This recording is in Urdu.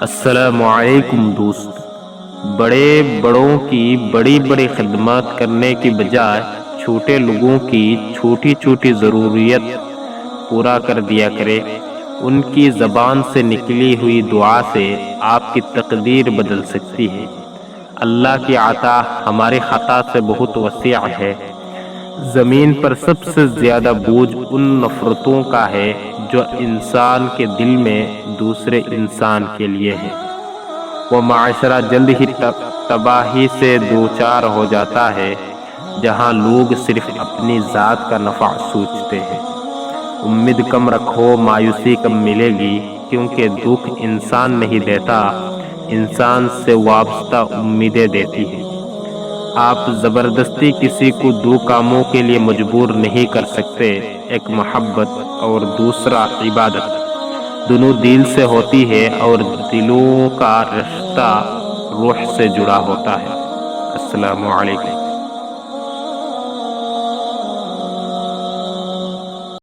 السلام علیکم دوست۔ بڑے بڑوں کی بڑی بڑی خدمات کرنے کی بجائے چھوٹے لوگوں کی چھوٹی چھوٹی ضروریت پورا کر دیا کرے۔ ان کی زبان سے نکلی ہوئی دعا سے آپ کی تقدیر بدل سکتی ہے۔ اللہ کی عطا ہماری خطا سے بہت وسیع ہے۔ زمین پر سب سے زیادہ بوجھ ان نفرتوں کا ہے جو انسان کے دل میں دوسرے انسان کے لیے ہے۔ وہ معاشرہ جلد ہی تباہی سے دوچار ہو جاتا ہے جہاں لوگ صرف اپنی ذات کا نفع سوچتے ہیں۔ امید کم رکھو، مایوسی کم ملے گی، کیونکہ دکھ انسان نہیں دیتا، انسان سے وابستہ امیدیں دیتی ہے۔ آپ زبردستی کسی کو دو کاموں کے لیے مجبور نہیں کر سکتے، ایک محبت اور دوسرا عبادت۔ دونوں دل سے ہوتی ہے اور دلوں کا رشتہ روح سے جڑا ہوتا ہے۔ السلام علیکم۔